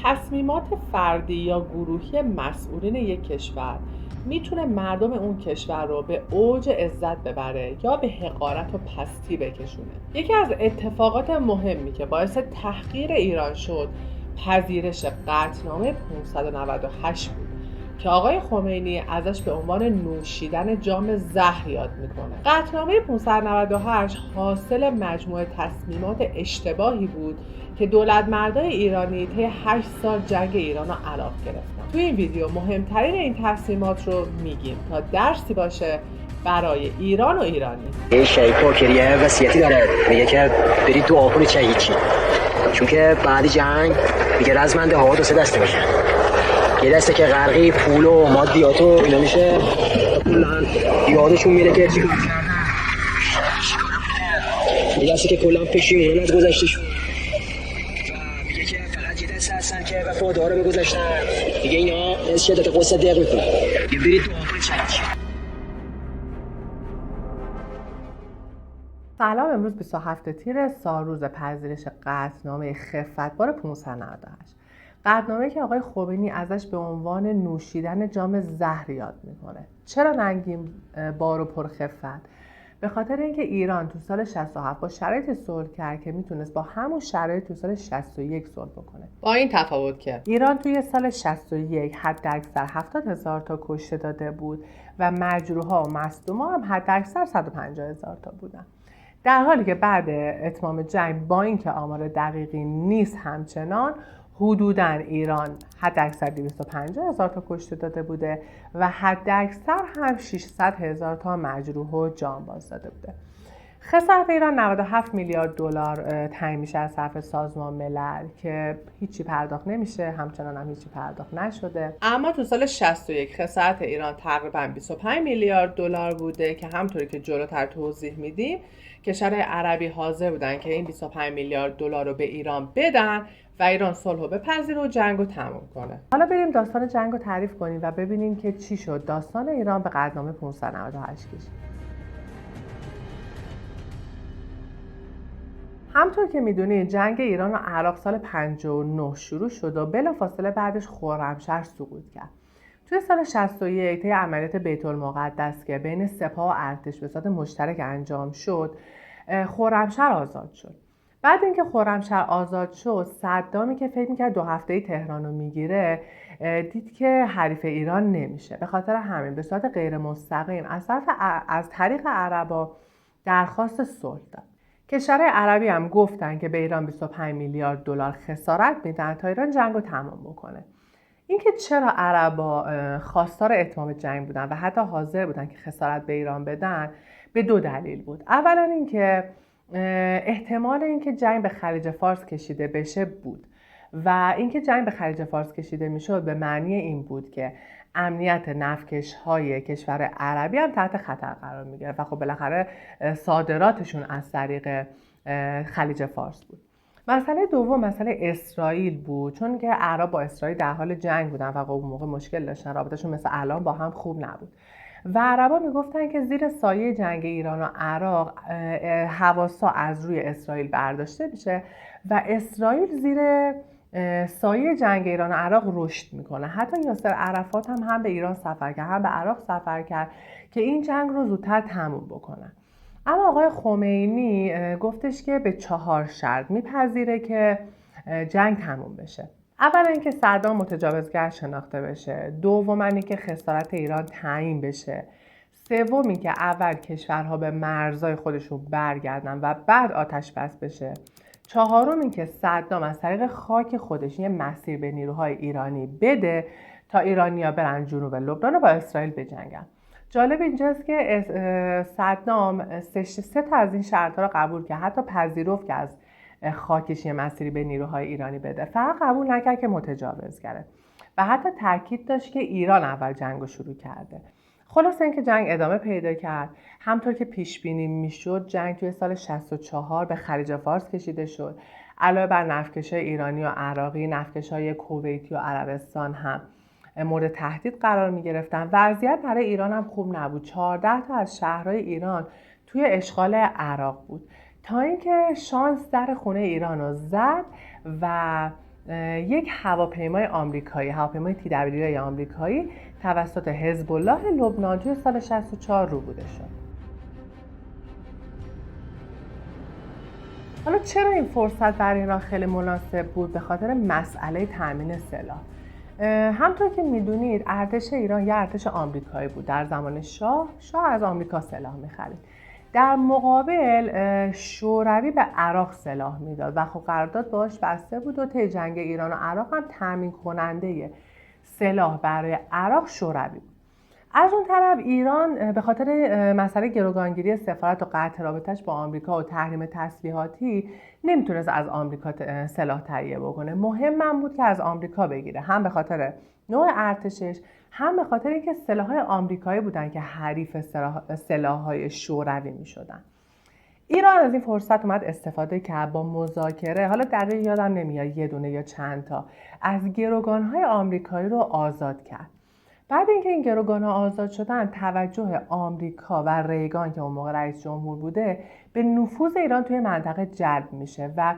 تصمیمات فردی یا گروهی مسئولین یک کشور میتونه مردم اون کشور رو به اوج عزت ببره یا به حقارت و پستی بکشونه. یکی از اتفاقات مهمی که باعث تحقیر ایران شد پذیرش قطعنامه 598 بود که آقای خمینی ازش به عنوان نوشیدن جام زهر یاد میکنه. قطعنامه 598 حاصل مجموعه تصمیمات اشتباهی بود که دولتمردای ایرانی طی 8 سال جنگ ایران و عراق گرفتن. توی این ویدیو مهمترین این تصمیمات رو میگیم تا درسی باشه برای ایران و ایرانی. این شهید پاکریه وصیتی داره، میگه که برید دعا کنید شهید چی، چون که بعد جنگ دیگه رزمنده ها 2 دسته بشن. یه دسته که غرقی پول و مادیات و اینا میشه، کلا یادشون میره که چیکار کردن. یه دسته که کلا پشیمونن از گذشتهشون و میگه که فقط یه دسته هستن که وفادار به گذشتن. میگه اینا از شدت قصه دق میکنن. برید دعا کنید شهید چی. سلام. امروز 27 تیر سالروز پذیرش قطعنامه خفتبار 598. قطعنامه‌ای که آقای خمینی ازش به عنوان نوشیدن جام زهر یاد میکنه. چرا نگیم بار و پرخفت؟ به خاطر اینکه ایران تو سال 67 با شرایطی صلح کرد که میتونست با همون شرایط تو سال 61 صلح بکنه. با این تفاوت که ایران توی سال 61 حداکثر 70,000 تا کشته داده بود و مجروحا و مصدوما هم حداکثر 150,000 تا بودن. در حالی که بعد اتمام جنگ با اینکه آمار دقیقی نیست همچنان حدوداً ایران حداکثر 250,000 تا کشته داده بوده و حداکثر هم 600,000 تا مجروح و جانباز داده بوده. خسارت ایران 97 میلیارد دلار تعیین میشه از طرف سازمان ملل که هیچی پرداخت نمیشه، همچنان هم هیچی پرداخت نشده. اما تو سال 61 خسارت ایران تقریباً 25 میلیارد دلار بوده که همونطوری که جلوتر توضیح میدیم کشورهای عربی حاضر بودن که این 25 میلیارد دلار رو به ایران بدن و ایران صلح رو بپذیره و جنگ رو تموم کنه. حالا بریم داستان جنگ رو تعریف کنیم و ببینیم که چی شد داستان ایران به قطعنامه 598 کشید. همطور که میدونید جنگ ایران و عراق سال 59 شروع شد و بلافاصله بعدش خرمشهر سقوط کرد. توی سال 61 طی عملیات بیت المقدس که بین سپاه و ارتش به صورت مشترک انجام شد، خرمشهر آزاد شد. بعد اینکه خرمشهر آزاد شد، صدامی که فکر می‌کرد 2 هفته‌ای تهران رو میگیره، دید که حریف ایران نمیشه. به خاطر همین به صورت غیر مستقیم از طریق عربا درخواست صلح داد. کشورهای عربی هم گفتن که به ایران 25 میلیارد دلار خسارت میدن تا ایران جنگ رو تمام بکنه. اینکه چرا عربا خواستار اتمام جنگ بودن و حتی حاضر بودن که خسارت به ایران بدن به 2 دلیل بود. اولا اینکه احتمال اینکه جنگ به خلیج فارس کشیده بشه بود و اینکه جنگ به خلیج فارس کشیده میشد به معنی این بود که امنیت نفتکش‌های کشور عربی هم تحت خطر قرار میگیره و خب بالاخره صادراتشون از طریق خلیج فارس بود. مسئله دوم مسئله اسرائیل بود، چون که عرب با اسرائیل در حال جنگ بودن و اون موقع مشکل داشتن، رابطهشون مثل الان با هم خوب نبود و عربا میگفتن که زیر سایه جنگ ایران و عراق حواسا از روی اسرائیل برداشته بشه و اسرائیل زیر سایه جنگ ایران و عراق رشد میکنه. حتی یاسر عرفات هم به ایران سفر کرد هم به عراق سفر کرد که این جنگ رو زودتر تموم بکنن. اما آقای خمینی گفتش که به 4 شرط میپذیره که جنگ تموم بشه. اولا اینکه صدام متجاوزگر شناخته بشه، دوم اینکه خسارت ایران تعیین بشه، سوم اینکه اول کشورها به مرزهای خودشون برگردن و بعد آتش بس بشه، چهارم اینکه صدام از طریق خاک خودش یه مسیر به نیروهای ایرانی بده تا ایرانی‌ها برن جنوب لبنان و با اسرائیل بجنگن. جالب اینجاست که صدام 3 تا از این شرط‌ها رو قبول کرد، حتی پذیرفت که از خاکش یه مسیری به نیروهای ایرانی بده، فقط قبول نکرد که متجاوزگره و حتی تاکید داشت که ایران اول جنگ رو شروع کرده. خلاصه اینکه جنگ ادامه پیدا کرد. همطور که پیش بینی میشد جنگ توی سال 64 به خلیج فارس کشیده شد. علاوه بر نفتکش‌های ایرانی و عراقی، نفتکش‌های کویتی و عربستان هم مورد تهدید قرار می گرفتن. وضعیت برای ایران هم خوب نبود. 14 تا از شهرهای ایران توی اشغال عراق بود تا اینکه شانس در خونه ایران رو زد و یک هواپیمای آمریکایی، هواپیمای TWA آمریکایی توسط حزب الله لبنان توی سال 64 روبوده شد. حالا چرا این فرصت برای ایران خیلی مناسب بود؟ به خاطر مسئله تامین سلاح. همطور که میدونید ارتش ایران یه ارتش آمریکایی بود. در زمان شاه از آمریکا سلاح می‌خرید. در مقابل شوروی به عراق سلاح میداد و خب قرارداد باهاش بسته بود و طی جنگ ایران و عراق هم تامین کننده سلاح برای عراق شوروی بود. از اون طرف ایران به خاطر مسئله گروگانگیری سفارت و قطع رابطش با آمریکا و تحریم تسلیحاتی نمیتونست از آمریکا سلاح تهیه بکنه. مهم بود که از آمریکا بگیره، هم به خاطر نوع ارتشش، هم به خاطر اینکه سلاح‌های آمریکایی بودن که حریف سلاح‌های شوروی میشدن. ایران از این فرصت اومد استفاده کرد، با مذاکره، حالا دقیق یادم نمیاد یه دونه یا چند تا، از گروگان‌های آمریکایی رو آزاد کرد. بعد اینکه این گروگان‌ها آزاد شدن، توجه آمریکا و ریگان که اون موقع رئیس جمهور بوده به نفوذ ایران توی منطقه جلب میشه و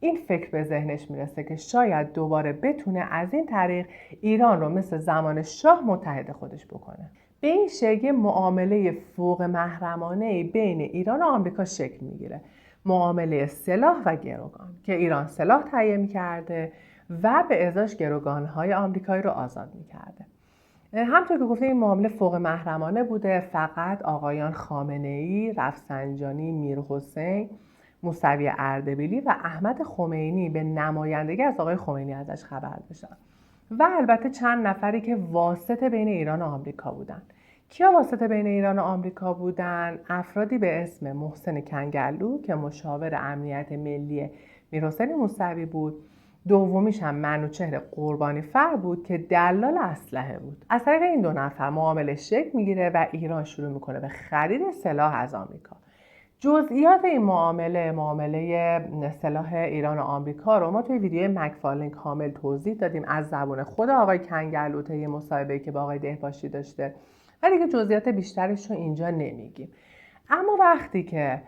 این فکر به ذهنش میرسه که شاید دوباره بتونه از این طریق ایران رو مثل زمان شاه متحد خودش بکنه. به این شکل معامله فوق محرمانه بین ایران و آمریکا شکل میگیره. معامله سلاح و گروگان که ایران سلاح تهیه میکرده و به ازاش گروگان‌های آمریکایی رو آزاد میکرده. همطور که گفتیم این معامله فوق محرمانه بوده. فقط آقایان خامنه‌ای، رفسنجانی، میرحسین، موسوی اردبیلی و احمد خمینی به نمایندگی از آقای خمینی ازش خبر داشتن و البته چند نفری که واسطه بین ایران و آمریکا بودن. کیا واسطه بین ایران و آمریکا بودن؟ افرادی به اسم محسن کنگلو که مشاور امنیت ملی میرحسین موسوی بود. دومیش هم منوچهر قربانی فر بود که دلال اسلحه بود. از طریق این دو نفر معامله شکل میگیره و ایران شروع میکنه به خرید سلاح از آمریکا. جزئیات این معامله سلاح ایران و آمریکا رو ما توی ویدیو مکفارلین کامل توضیح دادیم از زبان خود آقای کنگلو طی مصاحبه‌ای که با آقای دهباشی داشته، ولی که جزئیات بیشترش رو اینجا نمیگیم. اما وقتی که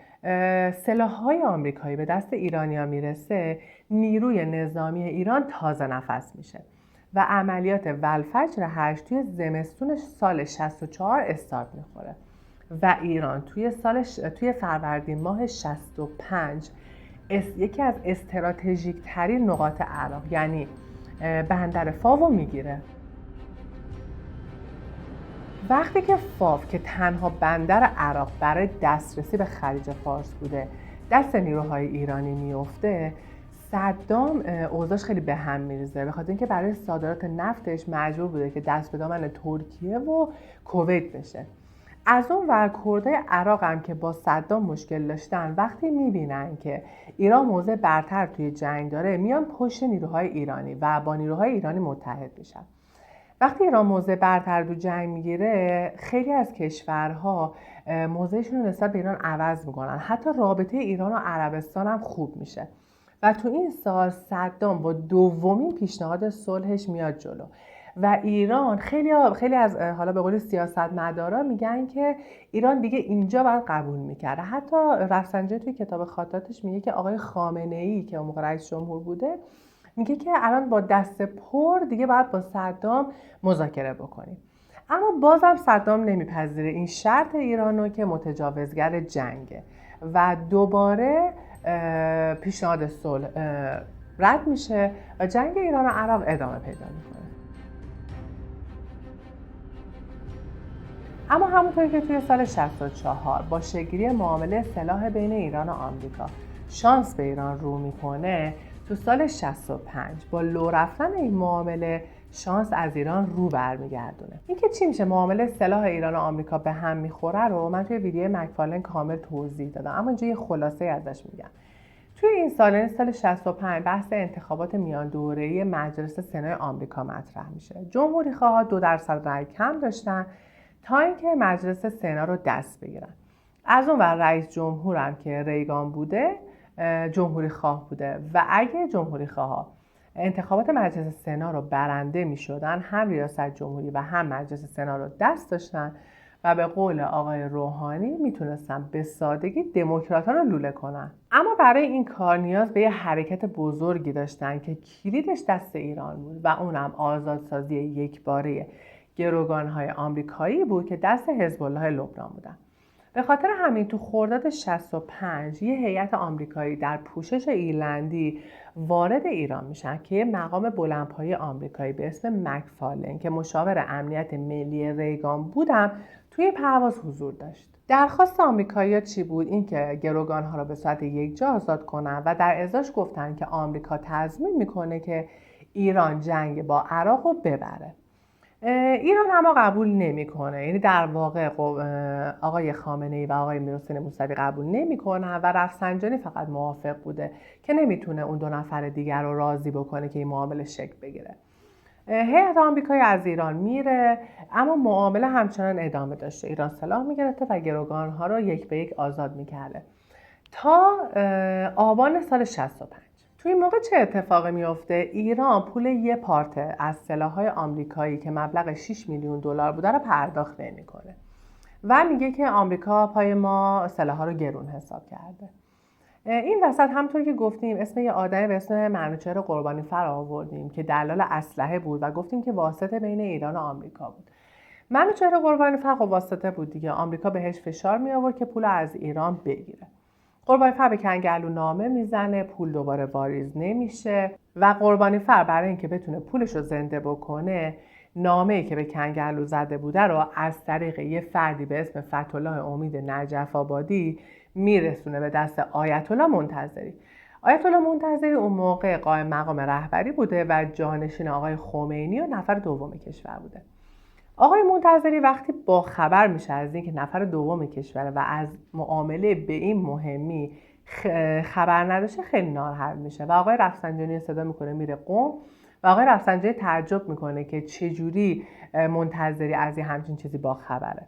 سلاح‌های آمریکایی به دست ایرانی‌ها میرسه، نیروی نظامی ایران تازه نفس میشه و عملیات ولفجر 8 توی زمستون سال 64 استارت میخوره و ایران توی فروردین ماه 65 یکی از استراتژیک ترین نقاط عراق یعنی بندر فاو میگیره. وقتی که فاو که تنها بندر عراق برای دسترسی به خلیج فارس بوده دست نیروهای ایرانی میفته، صدام اوضاعش خیلی به هم میریزه، به خاطر اینکه برای صادرات نفتش مجبور بوده که دست به دامن ترکیه و کویت بشه. از اون ور کردای عراق هم که با صدام مشکل داشتن، وقتی میبینن که ایران موضع برتر توی جنگ داره، میان پشت نیروهای ایرانی و با نیروهای ایرانی متحد میشن. وقتی ایران موضع برتر تو جنگ میگیره، خیلی از کشورها موضعشون رو نسبت به ایران عوض میکنن. حتی رابطه ایران و عربستان هم خوب میشه و تو این سال صدام با دومین پیشنهاد صلحش میاد جلو و ایران خیلی از حالا به قول سیاستمدارا میگن که ایران دیگه اینجا باید قبول میکرده. حتی رفسنجانی توی کتاب خاطراتش میگه که آقای خامنه‌ای که اون موقع رئیس جمهور بوده میگه که الان با دست پر دیگه باید با صدام مذاکره بکنیم. اما بازم صدام نمیپذیره این شرط ایرانو که متجاوزگر جنگه و دوباره پیشنهاد صلح رد میشه و جنگ ایران و عراق ادامه پیدا میکنه. اما همونطوری که توی سال 64 با شکل‌گیری معامله سلاح بین ایران و آمریکا شانس به ایران رو میکنه، تو سال 65 با لو رفتن این معامله شانس از ایران رو برمیگردونه. این که چی میشه معامله سلاح ایران و آمریکا به هم میخوره رو من توی ویدیو مکفارلین کامل توضیح دادم، اما اینجا یه خلاصه ازش میگم. توی این سال 65 بحث انتخابات میان دوره‌ای مجلس سنای آمریکا مطرح میشه. جمهوری‌خواها 2% رأی کم داشتن تا اینکه مجلس سنا رو دست بگیرن. از اون ور رئیس جمهورم که ریگان بوده جمهوری خواه بوده و اگه جمهوری خواه انتخابات مجلس سنا رو برنده می شدن، هم ریاست جمهوری و هم مجلس سنا رو دست داشتن و به قول آقای روحانی میتونستن به سادگی دموکرات‌ها رو لوله کنن. اما برای این کار نیاز به یه حرکت بزرگی داشتن که کلیدش دست ایران بود و اونم آزادسازی یکباره گروگان‌های آمریکایی بود که دست حزب الله لبنان بودن. به خاطر همین تو خرداد 65 یه هیئت آمریکایی در پوشش ایرلندی وارد ایران میشن که یه مقام بلندپایه آمریکایی به اسم مکفارلین که مشاور امنیت ملی ریگان بودم توی پرواز حضور داشت. درخواست آمریکایی‌ها چی بود؟ این که گروگان‌ها رو به صورت یکجا آزاد کنن و در ازاش گفتن که آمریکا تضمین میکنه که ایران جنگ با عراق رو ببره. ایران اما قبول نمیکنه، یعنی در واقع آقای خامنه‌ای و آقای میرحسین موسوی قبول نمیکنن و رفسنجانی فقط موافق بوده که نمیتونه اون دو نفر دیگر رو راضی بکنه که این معامله شکل بگیره. هیئت آمریکایی از ایران میره اما معامله همچنان ادامه داشته. ایران سلاح میگرفته و گروگان‌ها رو یک به یک آزاد میکرده تا آبان سال 65. توی این موقع چه اتفاقی میفته؟ ایران پول یه پارت از سلاح‌های آمریکایی که مبلغ 6 میلیون دلار بوده رو پرداخت نمی‌کنه و میگه که آمریکا پای ما سلاح‌ها رو گرون حساب کرده. این وسط همونطور که گفتیم اسم یه آدمی به اسم منوچهر قربانیفر آوردیم که دلال اسلحه بود و گفتیم که واسطه بین ایران و آمریکا بود. منوچهر قربانیفر خب واسطه بود دیگه، آمریکا بهش فشار می آورد که پول از ایران بگیره. قربانیفر به کنگرلو نامه میزنه، پول دوباره واریز نمیشه و قربانیفر برای اینکه بتونه پولش رو زنده بکنه نامه‌ای که به کنگرلو زده بوده رو از طریق یه فردی به اسم فتح‌الله امید نجف آبادی میرسونه به دست آیت الله منتظری. آیت الله منتظری اون موقع قائم مقام رهبری بوده و جانشین آقای خمینی و نفر دوم کشور بوده. آقای منتظری وقتی با خبر میشه از اینکه نفر دوم کشوره و از معامله به این مهمی خبر نداشته خیلی ناراحت میشه و آقای رفسنجانی صدا میکنه میره قم و آقای رفسنجانی تعجب میکنه که چجوری منتظری از این همچین چیزی با خبره.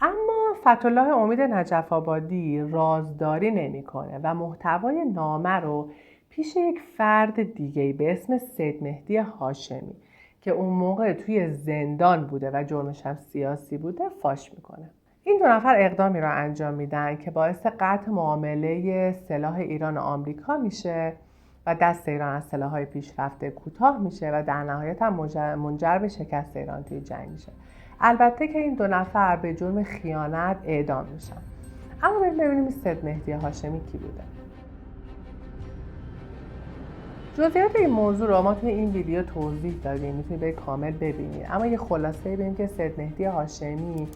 اما فتح‌الله امید نجف آبادی رازداری نمیکنه و محتوای نامه رو پیش یک فرد دیگه به اسم سید مهدی هاشمی که اون موقع توی زندان بوده و جرمش هم سیاسی بوده فاش میکنه. این دو نفر اقدامی رو انجام میدن که باعث قطع معامله سلاح ایران و آمریکا میشه و دست ایران از سلاح‌های پیشرفته کوتاه میشه و در نهایت هم منجر به شکست ایران توی جنگ میشه. البته که این دو نفر به جرم خیانت اعدام میشن. اما بریم ببینیم سید مهدی هاشمی کی بوده. جزئیات این موضوع رو ما توی این ویدیو توضیح دادیم، میتونید برید کامل ببینید. اما یه خلاصه بگیم که سید مهدی هاشمی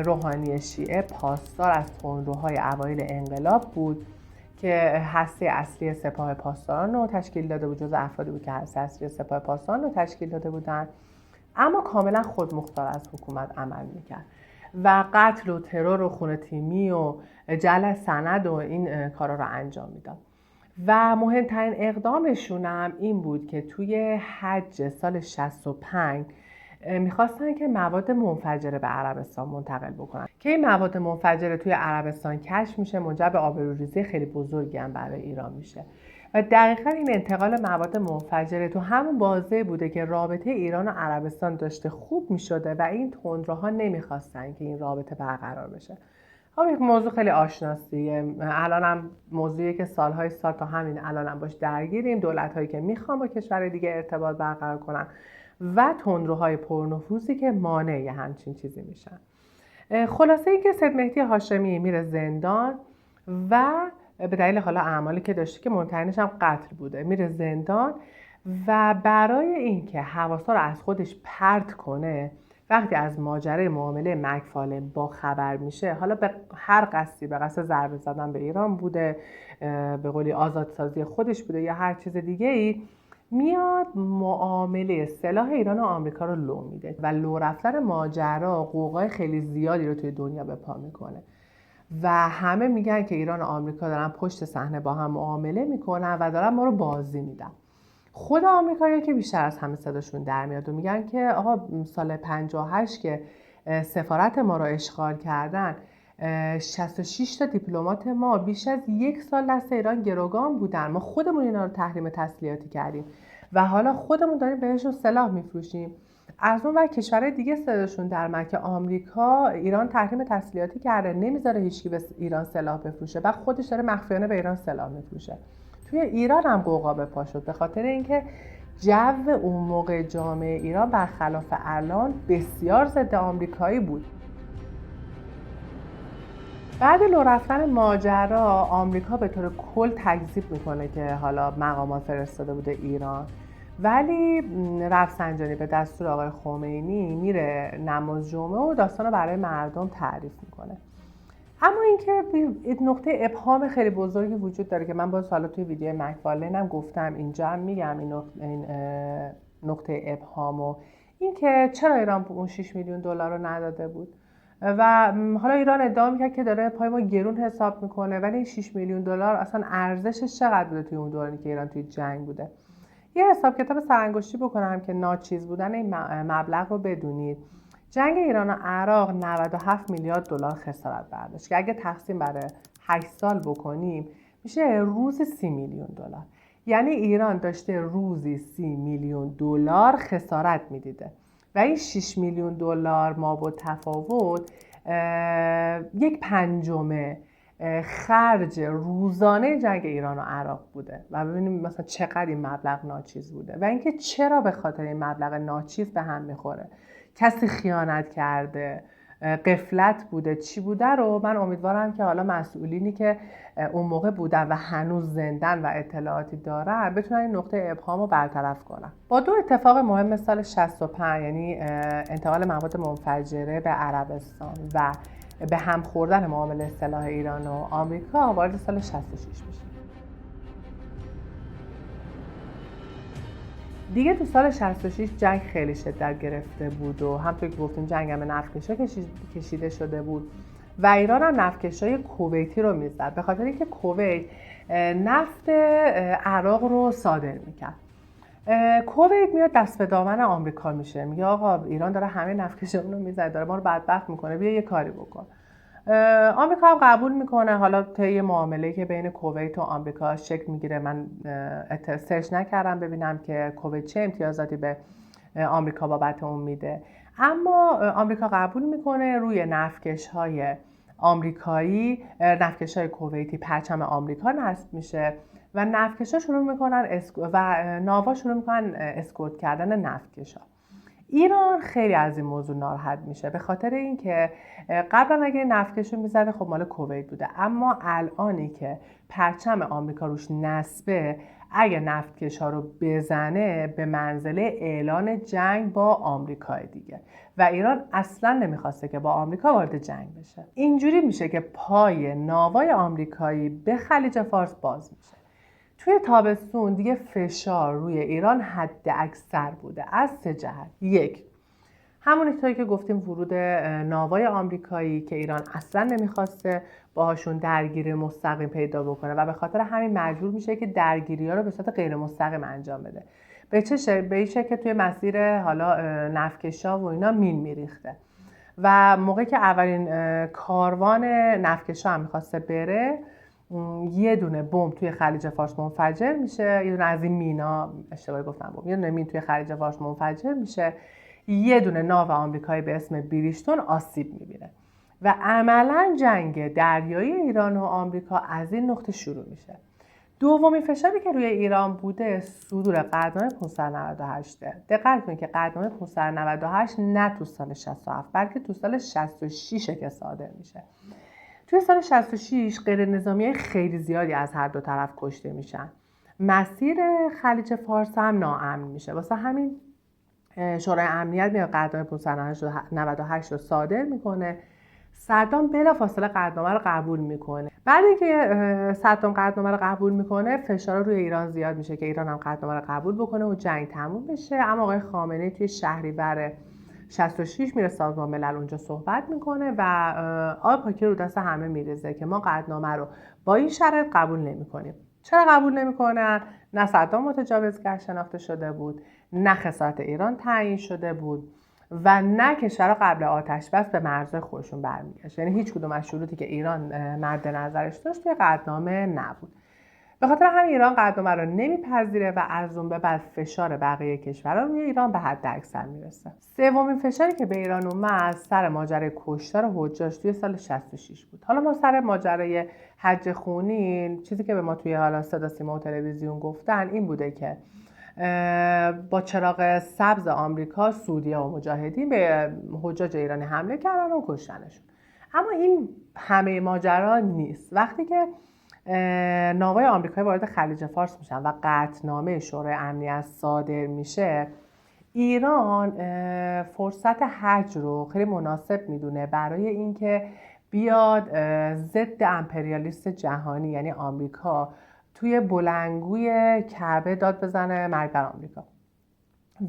روحانی شیعه پاسدار از تندروهای اوایل انقلاب بود که هسته اصلی سپاه پاسداران رو تشکیل داده بود، جز افرادی بود که هسته اصلی سپاه پاسداران رو تشکیل داده بودن، اما کاملا خودمختار از حکومت عمل میکرد و قتل و ترور و خون تیمی و جعل سند و این کارا رو انجام میداد. و مهمترین اقدامشون هم این بود که توی حج سال 65 میخواستن که مواد منفجره به عربستان منتقل بکنن که این مواد منفجره توی عربستان کشف میشه، منجر به آبروریزی خیلی بزرگی هم برای ایران میشه و دقیقاً این انتقال مواد منفجره تو همون بازه بوده که رابطه ایران و عربستان داشته خوب میشده و این تندروها نمیخواستن که این رابطه برقرار بشه. خب یک موضوع خیلی آشناسیه، الان هم موضوعیه که سالهای سال تا همین الان هم باش درگیریم، دولت‌هایی که میخوان با کشور دیگه ارتباط برقرار کنن و تندروهای پرنفوذی که مانع همچین چیزی میشن. خلاصه این که سید مهدی هاشمی میره زندان و به دلیل حالا اعمالی که داشته که مهمترینش هم قتل بوده، میره زندان و برای اینکه حواسا رو از خودش پرت کنه وقتی از ماجرای معامله مکفارلین با خبر میشه، حالا به هر قصدی، به قصد ضربه زدن به ایران بوده، به قولی آزادسازی خودش بوده یا هر چیز دیگه ای، میاد معامله سلاح ایران و آمریکا رو لو میده و لو رفتن ماجرا قوقای خیلی زیادی رو توی دنیا به پا میکنه و همه میگن که ایران و آمریکا دارن پشت صحنه با هم معامله میکنن و دارن ما رو بازی میدن. خود آمریکایی‌ها که بیشتر از همه صداشون در میاد و میگن که آقا سال 58 که سفارت ما رو اشغال کردن 66 تا دیپلمات ما بیش از یک سال دست ایران گروگان بودن، ما خودمون اینا رو تحریم تسلیحاتی کردیم و حالا خودمون داریم بهشون سلاح میفروشیم. از اون ور کشورهای دیگه صداشون در اومد که آمریکا ایران تحریم تسلیحاتی کرده، نمیذاره هیچکی به ایران سلاح بفروشه، بعد خودش داره مخفیانه به ایران سلاح میفروشه. توی ایران هم غوغا به پا شد به خاطر اینکه جو اون موقع جامعه ایران برخلاف الان بسیار ضد آمریکایی بود. بعد لو رفتن ماجرا آمریکا به طور کل تکذیب میکنه که حالا مقامات فرستاده بوده ایران، ولی رفسنجانی به دستور آقای خمینی میره نماز جمعه و داستان رو برای مردم تعریف میکنه. اما اینکه نقطه ابهام خیلی بزرگی وجود داره که من باز حالا توی ویدیو مکفارلین هم گفتم، اینجا هم میگم این نقطه ابهامو، این که چرا ایران اون 6 میلیون دلار رو نداده بود و حالا ایران ادعا میکرد که داره پای ما گرون حساب میکنه، ولی این 6 میلیون دلار اصلا ارزشش چقدر بوده توی اون دورانی که ایران توی جنگ بوده. یه حساب کتاب سرانگشتی بکنم که ناچیز بودن این مبلغ رو بدونید. جنگ ایران و عراق 97 میلیارد دلار خسارت برداشت که اگه تقسیم بر 8 سال بکنیم میشه روزی 30 میلیون دلار. یعنی ایران داشته روزی 30 میلیون دلار خسارت میدیده و این 6 میلیون دلار ما با تفاوت 1/5 خرج روزانه جنگ ایران و عراق بوده و ببینیم مثلا چقدر این مبلغ ناچیز بوده و اینکه چرا به خاطر این مبلغ ناچیز به هم میخوره، کسی خیانت کرده، غفلت بوده، چی بوده رو من امیدوارم که حالا مسئولینی که اون موقع بودن و هنوز زندن و اطلاعاتی دارن بتونن این نقطه ابهام رو برطرف کنن. با 2 اتفاق مهم سال 65 یعنی انتقال مواد منفجره به عربستان و به هم خوردن معامله سلاح ایران و آمریکا وارد سال 66 میشه. دیگه تو سال 66 جنگ خیلی شدت گرفته بود و همونطور که گفتیم جنگ هم به نفتکشا کشیده شده بود و ایران هم نفتکشای کویتی رو میزد به خاطر اینکه کویت نفت عراق رو صادر میکرد. کویت میاد دست به دامن آمریکا میشه، میگه آقا ایران داره همه نفتکشامون رو میزنه، داره ما رو بدبخت میکنه، بیا یه کاری بکن. آمریکا هم قبول میکنه. حالا طی معامله‌ای که بین کویت و آمریکا شکل میگیره، من سرچ نکردم ببینم که کویت چه امتیازاتی به آمریکا بابت اون میده، اما آمریکا قبول میکنه روی نفتکش‌های آمریکایی، نفتکش‌های کویتی پرچم آمریکا نصب میشه و نفتکشا شروع میکنن و ناوا شروع میکنن اسکورت کردن نفتکشا. ایران خیلی از این موضوع ناراحت میشه به خاطر اینکه قبلا اگه نفتکشو میزده خب مال کویت بوده، اما الانی که پرچم آمریکا روش نصبه اگه نفتکشا رو بزنه به منزله اعلان جنگ با آمریکا دیگه و ایران اصلا نمیخواسته که با آمریکا وارد جنگ بشه. اینجوری میشه که پای ناوای آمریکایی به خلیج فارس باز میشه. توی تابستون دیگه فشار روی ایران حد اکثر بوده از 3 جهت. 1 همونطوری که گفتیم ورود ناوای آمریکایی که ایران اصلا نمیخواسته باهاشون درگیری مستقیم پیدا بکنه و به خاطر همین مجبور میشه که درگیری‌ها رو به صورت غیر مستقیم انجام بده. به این شکل که توی مسیر حالا نفتکشا و اینا مین میریخته و موقعی که اولین کاروان نفتکشا هم میخواسته بره یه دونه بمب توی خلیج فارس منفجر میشه، یه دونه از این مینا، اشتباهی گفتم بمب، یه دونه مین توی خلیج فارس منفجر میشه، یه دونه ناو آمریکایی به اسم بریشتون آسیب میبینه و عملاً جنگ دریایی ایران و آمریکا از این نقطه شروع میشه. دومین فشاری که روی ایران بوده صدور قطعنامه 598. دقت کنید که قطعنامه 598 نه تو سال 67 بلکه تو سال 66 که صادر میشه. توی سال 66 غیر نظامی‌های خیلی زیادی از هر دو طرف کشته میشن. مسیر خلیج فارس هم ناامن میشه. واسه همین شورای امنیت میاد قطعنامه 598 رو صادر میکنه. صدام بلافاصله قطعنامه رو قبول میکنه. بعد اینکه صدام قطعنامه رو قبول میکنه فشار روی ایران زیاد میشه که ایران هم قطعنامه رو قبول بکنه و جنگ تموم بشه. اما آقای خامنه‌ای توی شهریور 66 میره سازمان ملل اونجا صحبت میکنه و آب پاکی رو دست همه میریزه که ما قطعنامه رو با این شرط قبول نمیکنیم. چرا قبول نمیکنن؟ نه صدام متجاوزگر شناخته شده بود، نه خسارت ایران تعیین شده بود و نه کشورها قبل آتش بس به مرزهای خودشون برمیگشت. یعنی هیچ کدوم از شروطی که ایران مد نظرش داشت توی قطعنامه نبود. به خاطر همین ایران قدنامه رو نمیپذیره و از اون به بعد فشار بقیه کشورها روی ایران به حد اکثر میرسه. سومین فشاری که به ایران اومد سر ماجرای کشتار حجاج توی سال 66 بود. حالا ما سر ماجرای حج خونین چیزی که به ما توی حالا صدا سیما و تلویزیون گفتن این بوده که با چراغ سبز آمریکا سعودیه و مجاهدین به حجاج ایرانی حمله کردن و کشتنشون. اما این همه ماجرا نیست. وقتی که ناوای آمریکایی وارد خلیج فارس میشن و قطعنامه شورای امنیت صادر میشه، ایران فرصت حج رو خیلی مناسب میدونه برای اینکه بیاد ضد امپریالیست جهانی یعنی آمریکا توی بلندگوی کعبه داد بزنه مرگ بر آمریکا.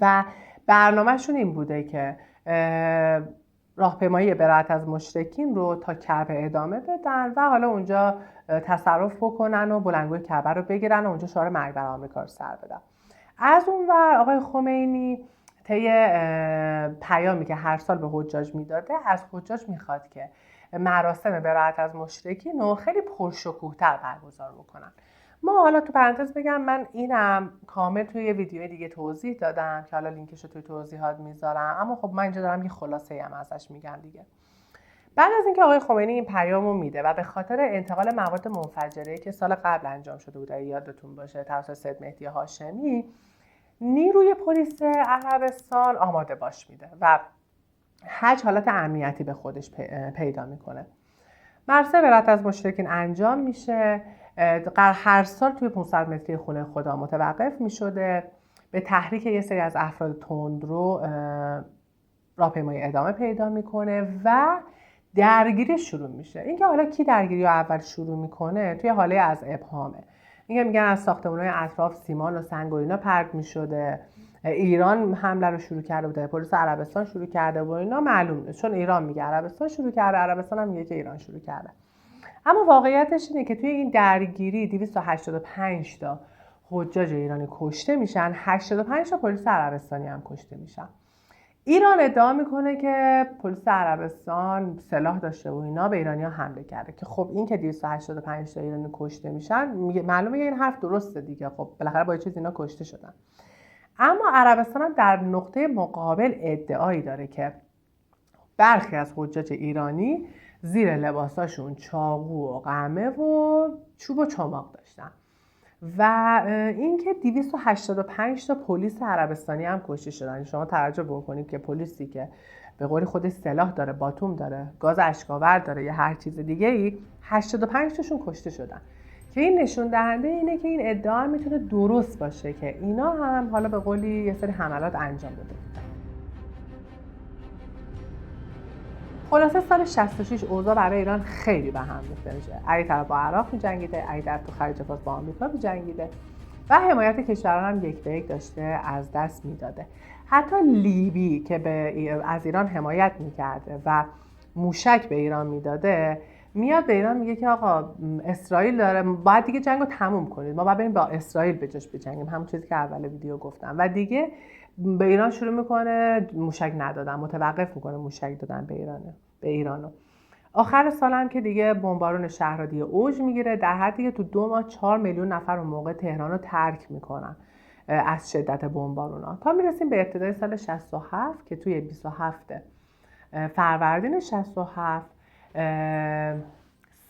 و برنامهشون این بوده که راهپیمایی براءت از مشرکین رو تا کعبه ادامه بدن و حالا اونجا تصرف بکنن و بلندگوی کعبه رو بگیرن و اونجا شعار مرگ بر آمریکا رو سر بدن. از اون ور آقای خمینی طی پیامی که هر سال به حجاج میداده از حجاج میخواد که مراسم براءت از مشرکین رو خیلی پرشکوه‌تر برگزار بکنن. ما حالا تو پرانتز بگم من اینم کامل توی یه ویدیو دیگه توضیح دادم که حالا لینکش رو توی توضیحات میذارم، اما خب من اینجا دارم یه خلاصه‌ای هم ازش میگم دیگه. بعد از اینکه آقای خمینی این پیامو میده و به خاطر انتقال مواد منفجره که سال قبل انجام شده بود یادتون باشه توسط سید مهدی هاشمی، نیروی پلیس عربستان آماده باش میده و حج حالت امنیتی به خودش پیدا میکنه. مراسم براءت از مشرکین انجام میشه. هر سال توی 500 متری خونه خدا متوقف میشده. به تحریک یه سری از افراد تندرو راهپیمایی ادامه پیدا میکنه و درگیری شروع میشه. اینکه حالا کی درگیری رو اول شروع میکنه توی حاله از ابهامه. اینکه میگن از ساختمان‌های اطراف سیمان و سنگ و اینا پرت میشده، ایران حمله رو شروع کرده بوده، پلیس عربستان شروع کرده و اینا معلوم نیست، چون ایران میگه عربستان شروع کرده، عربستان هم میگه که ایران شروع کرده. اما واقعیتش اینه که توی این درگیری 285 تا حجاج ایرانی کشته میشن، 85 تا پلیس عربستانی هم کشته میشن. ایران ادعا میکنه که پلیس عربستان سلاح داشته و اینا به ایرانی‌ها حمله کرده، که خب این که 285 تا ایرانی کشته میشن معلومه این حرف درسته دیگه، خب بالاخره با چیز اینا کشته شدن. اما عربستان هم در نقطه مقابل ادعایی داره که برخی از حجاج ایرانی زیر لباساشون چاقو و قمه و چوب و چماق داشتن و اینکه 285 تا پلیس عربستانی هم کشته شدن. شما توجه بکنید که پلیسی که به قول خودش سلاح داره، باتوم داره، گاز اشک‌آور داره یا هر چیز دیگه ای، 85 تاشون کشته شدن، که این نشون دهنده اینه که این ادعا میتونه درست باشه که اینا هم حالا به قولی یه سری حملات انجام داده بودن. خلاصه سال 66 اوضاع برای ایران خیلی به هم ریخته میشه. علی طرف با عراق می‌جنگیده، علی طرف تو خلیج فارس با آمریکا می‌جنگیده و حمایت کشوران هم یک به یک داشته از دست میداده. حتی لیبی که از ایران حمایت میکرده و موشک به ایران میداده، میاد به ایران میگه که آقا اسرائیل داره، باید دیگه جنگو تموم کنید، ما باید بریم با اسرائیل به جاش بجنگیم، همون چیزی که اول ویدیو گفتم. و دیگه به ایران شروع میکنه موشک ندادن، متوقف میکنه موشک دادن به ایرانو. آخر سال هم که دیگه بمبارون شهرادی اوج میگیره، در حدی که تو 2 ماه 4 میلیون نفر اون موقع تهران رو ترک میکنن از شدت بمبارونا، تا میرسیم به ابتدای سال 67 که توی 27 فروردین 67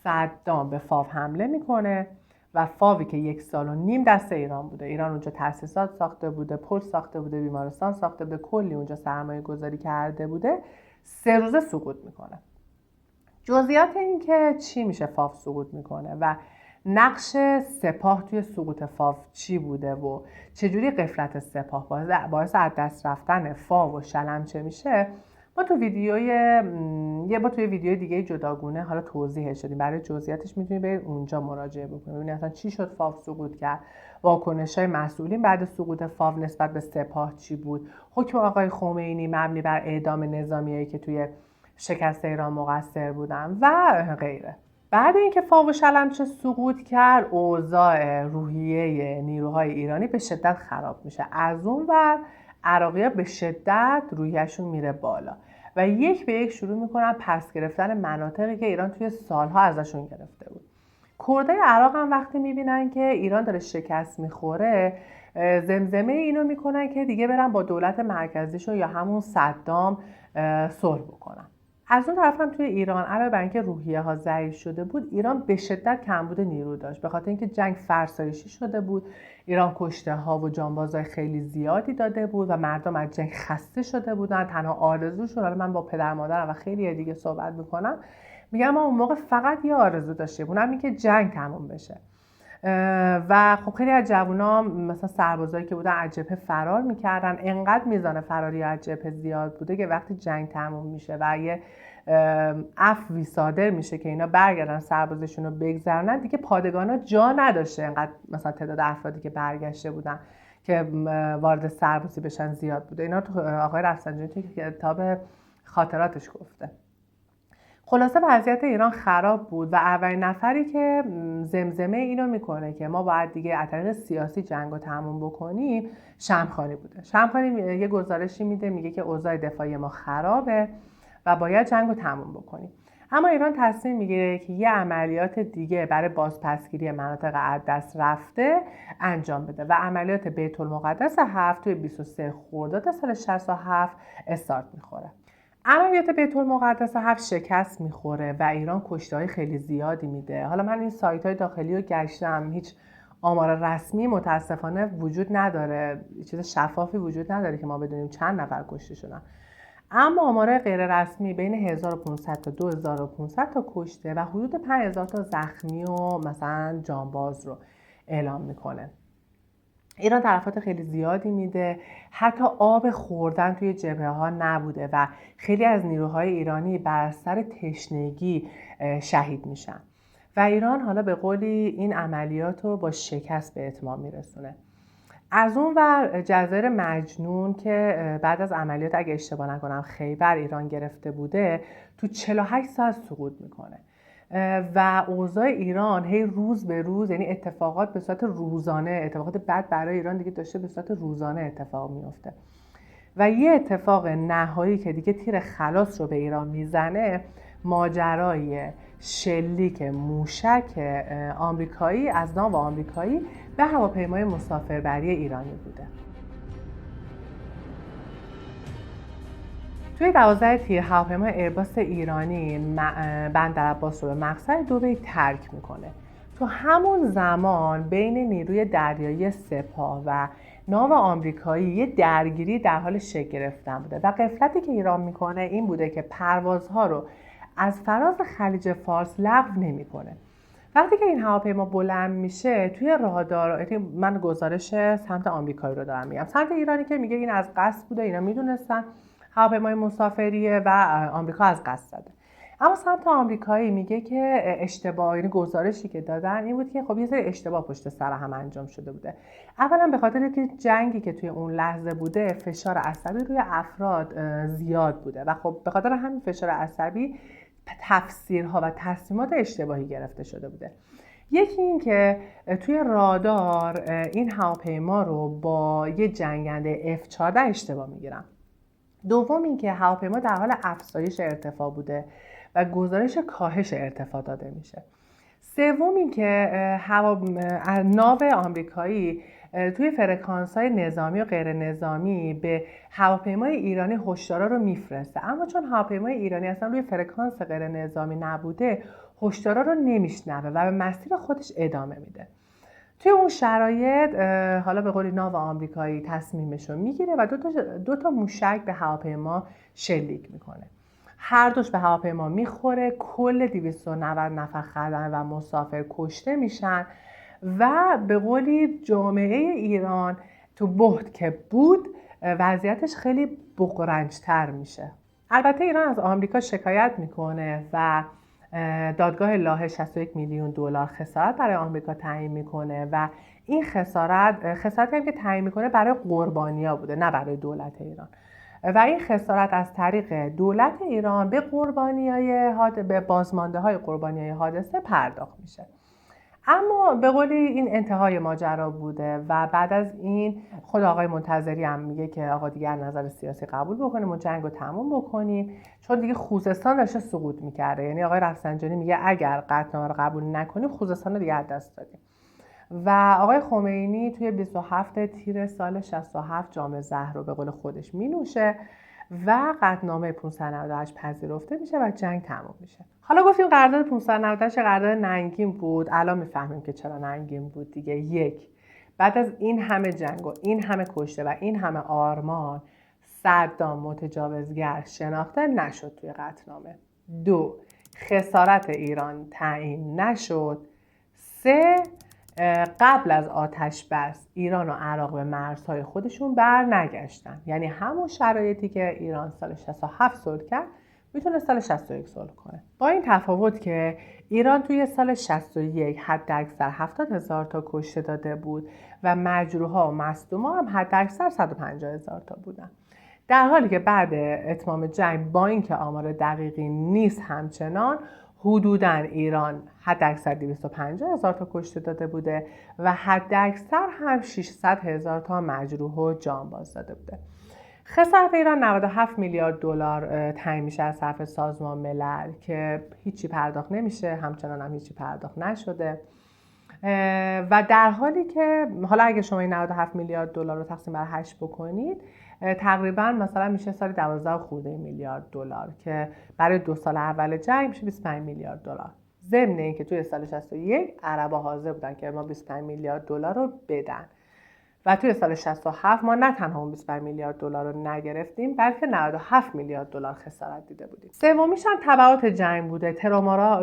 صدام به فاو حمله میکنه و فاوی که 1.5 سال دست ایران بوده. ایران اونجا تأسیسات ساخته بوده، پل ساخته بوده، بیمارستان ساخته بوده، کلی اونجا سرمایه گذاری کرده بوده، 3 روزه سقوط میکنه. جزئیات این که چی میشه فاو سقوط میکنه و نقش سپاه توی سقوط فاو چی بوده و چجوری غفلت سپاه باعث از دست رفتن فاو و شلمچه میشه، ما توی ویدیوی دیگه جداگونه حالا توضیحش دادیم. برای جزئیاتش میتونید برید اونجا مراجعه بکنید، ببینید اصلا چی شد فاو سقوط کرد، واکنش‌های مسئولین بعد سقوط فاو نسبت به سپاه چی بود، حکم آقای خمینی مبنی بر اعدام نظامیایی که توی شکست ایران مقصر بودن و غیره. بعد اینکه فاو و شلمچه سقوط کرد، اوضاع روحیه نیروهای ایرانی به شدت خراب میشه. از اون ور عراقی‌ها به شدت روحیه‌شون میره بالا و یک به یک شروع میکنن پس گرفتن مناطقی که ایران توی سالها ازشون گرفته بود. کردای عراق هم وقتی میبینن که ایران داره شکست میخوره، زمزمه اینو میکنن که دیگه برن با دولت مرکزیشون یا همون صدام صلح بکنن. از اون طرف هم توی ایران علاوه بر اینکه روحیه ها ضعیف شده بود، ایران به شدت کمبود نیرو داشت، به خاطر اینکه جنگ فرسایشی شده بود. ایران کشته ها و جانبازای خیلی زیادی داده بود و مردم از جنگ خسته شده بودن. تنها آرزوشون، حالا من با پدر مادرم و خیلی دیگه صحبت میکنم، میگم ما اون موقع فقط یه آرزو داشتیم، اونم این که جنگ تموم بشه. و خب خیلی از جوونا مثلا سربازایی که بودن از جبهه فرار میکردن. انقدر میزان فراری از جبهه زیاد بوده که وقتی جنگ تموم میشه و یه عفوی صادر میشه که اینا برگردن سربازشون رو بگذرونن، دیگه پادگانا جا نداشته. انقدر مثلا تعداد افرادی که برگشته بودن که وارد سربازی بشن زیاد بوده. اینا تو آقای رفسنجانی توی کتاب خاطراتش گفته. خلاصه وضعیت ایران خراب بود و اولین نفری که زمزمه اینو میکنه که ما باید دیگه از طریق سیاسی جنگ رو تموم بکنیم، شمخانی بوده. شمخانی یه گزارشی میده، میگه که اوضاع دفاعی ما خرابه و باید جنگ رو تموم بکنیم. اما ایران تصمیم میگیره که یه عملیات دیگه برای بازپسگیری مناطق از دست رفته انجام بده و عملیات بیت المقدس 7 توی 23 خرداد سال 67 استارت میخوره. عملیات بیت المقدس 7 شکست میخوره و ایران کشته‌های خیلی زیادی میده. حالا من این سایت‌های داخلی رو گشتم، هیچ آمار رسمی متاسفانه وجود نداره، چیز شفافی وجود نداره که ما بدونیم چند نفر کشته شدن. اما آمار غیر رسمی بین 1500 تا 2500 تا کشته و حدود 5000 تا زخمی و مثلا جانباز رو اعلام میکنه. ایران تلفات خیلی زیادی میده، حتی آب خوردن توی جبهه ها نبوده و خیلی از نیروهای ایرانی بر اثر تشنگی شهید میشن و ایران حالا به قولی این عملیات رو با شکست به اتمام میرسونه. از اون ور جزایر مجنون که بعد از عملیات اگه اشتباه نکنم خیبر ایران گرفته بوده، تو 48 ساعت سقوط میکنه و اوضاع ایران هی روز به روز، یعنی اتفاقات به صورت روزانه، اتفاقات بد برای ایران دیگه داشته به صورت روزانه اتفاق میفته. و یه اتفاق نهایی که دیگه تیر خلاص رو به ایران میزنه، ماجرای شلیک موشک آمریکایی از ناو آمریکایی به هواپیمای مسافربری ایرانی بوده. توی 12 تیر هواپیمای ایرباس ایرانی بندر عباس رو به مقصد دبی ترک میکنه. تو همون زمان بین نیروی دریایی سپاه و ناو آمریکایی یه درگیری در حال شکل گرفتن بوده و غفلتی که ایران میکنه این بوده که پروازها رو از فراز خلیج فارس لغو نمیکنه. وقتی که این هواپیما بلند میشه توی رادار، من گزارش سمت آمریکایی رو دارم میگم، سمت ایرانی که میگه این از قصد بوده، اینا میدونستن هواپیمای مسافریه و آمریکا از قصد زده. اما سمت آمریکایی میگه که اشتباه، یعنی گزارشی که دادن این بود که خب یه سری اشتباه پشت سر هم انجام شده بوده. اولا به خاطر اینکه جنگی که توی اون لحظه بوده، فشار عصبی روی افراد زیاد بوده و خب به خاطر همین فشار عصبی تفسیرها و تصمیمات اشتباهی گرفته شده بوده. یکی این که توی رادار این هواپیما رو با یه جنگنده F-14 اشتباه میگیرن. دوم این که هواپیما در حال افزایش ارتفاع بوده و گزارش کاهش ارتفاع داده میشه. سوم این که ناو آمریکایی توی فرکانس‌های نظامی و غیر نظامی به هواپیمای ایرانی هشدارا رو میفرسته، اما چون هواپیمای ایرانی اصلا روی فرکانس غیر نظامی نبوده هشدارا رو نمیشنوه و به مسیر خودش ادامه میده. توی اون شرایط حالا به قولی ناو آمریکایی تصمیمش رو میگیره و دو تا موشک به هواپیما شلیک میکنه. هر دوش به هواپیما میخوره، کل 290 نفر خدمه و مسافر کشته میشن و به قولی جامعه ایران تو بحت که بود وضعیتش خیلی بغرنج‌تر میشه. البته ایران از آمریکا شکایت میکنه و دادگاه لاهه 61 میلیون دلار خسارت برای آمریکا تعیین میکنه و این خسارتی هم که تعیین میکنه برای قربانیا بوده، نه برای دولت ایران. و این خسارت از طریق دولت ایران به بازمانده های قربانیای حادثه پرداخت میشه. اما به قولی این انتهای ماجرا بوده و بعد از این خود آقای منتظری هم میگه که آقا دیگه نظر سیاسی قبول بکنیم و جنگ رو تموم بکنیم، چون دیگه خوزستان داشته سقوط میکرده. یعنی آقای رفسنجانی میگه اگر قطعنامه رو قبول نکنیم خوزستان رو دیگه از دست دادیم. و آقای خمینی توی 27 تیر سال 67 جام زهر رو به قول خودش مینوشه و قطعنامه 598 پذیرفته میشه و جنگ تموم میشه. حالا گفتیم قرارداد 598 قرارداد ننگین بود. الان میفهمیم که چرا ننگین بود دیگه. یک، بعد از این همه جنگ و این همه کشته و این همه آرمان، صدام متجاوزگر شناخته نشد توی قطعنامه. دو، خسارت ایران تعیین نشد. سه، قبل از آتش بس ایران و عراق به مرزهای خودشون بر نگشتن. یعنی همون شرایطی که ایران سال 67 صلح کرد میتونه سال 61 صلح کنه، با این تفاوت که ایران توی سال 61 حداکثر 70,000 تا کشته داده بود و مجروحا و مصدوما هم حداکثر 150,000 تا بودن، در حالی که بعد اتمام جنگ با اینکه آمار دقیقی نیست همچنان حدوداً ایران حداکثر 250,000 تا کشته داده بوده و حداکثر هم 600,000 تا مجروح و جانباز داده بوده. خسارت ایران 97 میلیارد دلار تعیین میشه از طرف سازمان ملل که هیچی پرداخت نمیشه، همچنان هم هیچی پرداخت نشده. و در حالی که حالا اگه شما این 97 میلیارد دلار رو تقسیم بر 8 بکنید تقریبا مثلا میشه سال 12 خورده میلیارد دلار که برای 2 سال اول جنگ میشه 25 میلیارد دلار. ضمن اینکه توی سال 61 عربا حاضر بودن که ما 25 میلیارد دلار رو بدن و توی سال 67 ما نه تنها اون 25 میلیارد دلار رو نگرفتیم بلکه 97 میلیارد دلار خسارت دیده بودیم. سومیش هم تبعات جنگ بوده،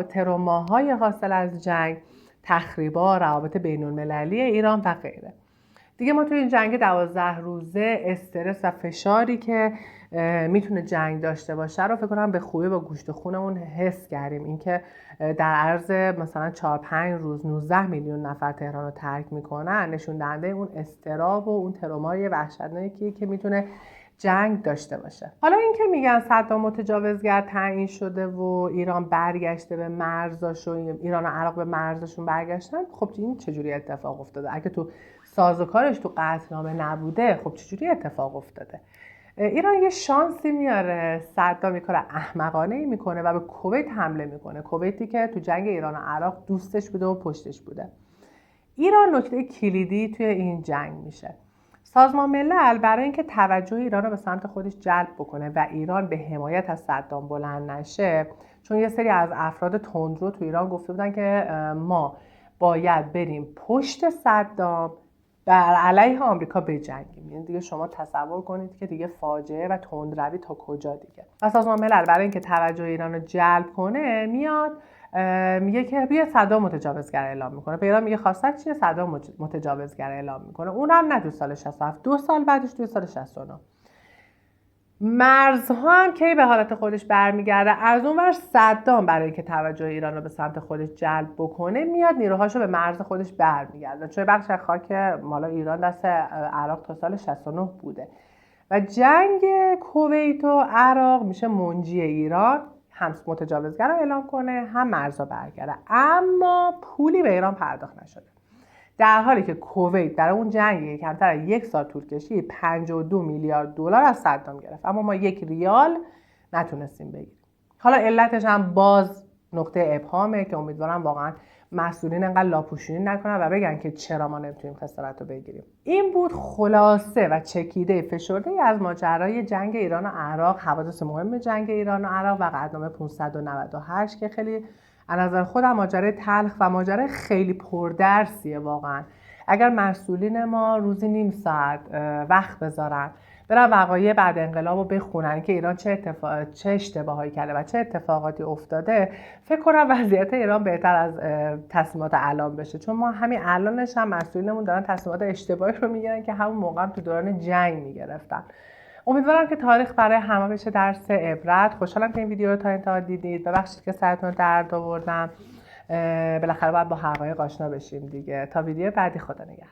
تروماهای حاصل از جنگ، تخریب‌ها، روابط بین‌المللی ایران و غیره. دیگه ما توی این جنگ 12 روزه استرس و فشاری که میتونه جنگ داشته باشه رو فکر کنم به خوبی با گوشت خونمون حس کردیم. اینکه در عرض مثلا 4-5 روز 19 میلیون نفر تهران رو ترک میکنن نشون دهنده اون اضطراب و اون ترومای وحشتناکی که میتونه جنگ داشته باشه. حالا این که میگن صدام متجاوزگر تعیین شده و ایران برگشته به مرزاش و ایران و عراق به مرزشون برگشتن، خب این چجوری اتفاق افتاده؟ اگه تو سازوکارش تو قطعنامه نبوده خب چجوری اتفاق افتاده؟ ایران یه شانسی میاره، صدام یه کار احمقانه‌ای میکنه و به کویت حمله میکنه. کویتی که تو جنگ ایران و عراق دوستش بوده و پشتش بوده. ایران نکته کلیدی توی این جنگ میشه. سازمان ملل برای اینکه توجه ایران رو به سمت خودش جلب بکنه و ایران به حمایت از صدام بلند نشه، چون یه سری از افراد تندرو تو ایران گفته بودن که ما باید بریم پشت صدام بر علیه آمریکا بجنگیم. یعنی دیگه شما تصور کنید که دیگه فاجعه و تندروی تا کجا دیگه. و سازمان ملل برای اینکه توجه ایران رو جلب کنه میاد میگه که بیا صدام متجاوزگر اعلام میکنه. پیران میگه خواستت چیه؟ صدام متجاوزگر اعلام میکنه. اونم نه تو سال 67، 2 سال بعدش توی سال 69. مرزها هم کی به حالت خودش برمیگرده. از اون ور صدام برای اینکه توجه ایران رو به سمت خودش جلب بکنه میاد نیروهاشو به مرز خودش برمیگرده، چون بخش خاک مالا ایران دست عراق تا سال 69 بوده و جنگ کویت و عراق میشه منجی ایران، هم متجاوزگر رو اعلام کنه هم مرزها برگرده. اما پولی به ایران پرداخت نشده، در حالی که کویت برای اون جنگی کمتر از 1 سال طول کشید 52 میلیارد دلار از صدام گرفت، اما ما 1 ریال نتونستیم بگیریم. حالا علتش هم باز نقطه ابهامه که امیدوارم واقعا مسئولین انقدر لاپوشونی نکنن و بگن که چرا ما نمیتونیم خسارت رو بگیریم. این بود خلاصه و چکیده فشرده از ماجرای جنگ ایران و عراق، حوادث مهم جنگ ایران و عراق و قطعنامه 598 که خیلی از نظر خودم ماجرای تلخ و ماجرای خیلی پردرسیه واقعا. اگر مسئولین ما روزی نیم ساعت وقت بذارن برن وقایع بعد انقلاب رو بخونن که ایران چه اشتباهایی کرده و چه اتفاقاتی افتاده، فکر کنم وضعیت ایران بهتر از تصمیمات الان بشه. چون ما همین الانش هم مسئولینمون دارن تصمیمات اشتباهی رو میگیرن که همون موقع هم تو دوران جنگ میگرفتن. امیدوارم که تاریخ برای همه بشه درس عبرت. خوشحالم که این ویدیو رو تا انتها دیدید. ببخشید که سرتون درد آوردم. بالاخره باید با حقایق آشنا بشیم دیگه. تا ویدیو بعدی، خدا نگهدار.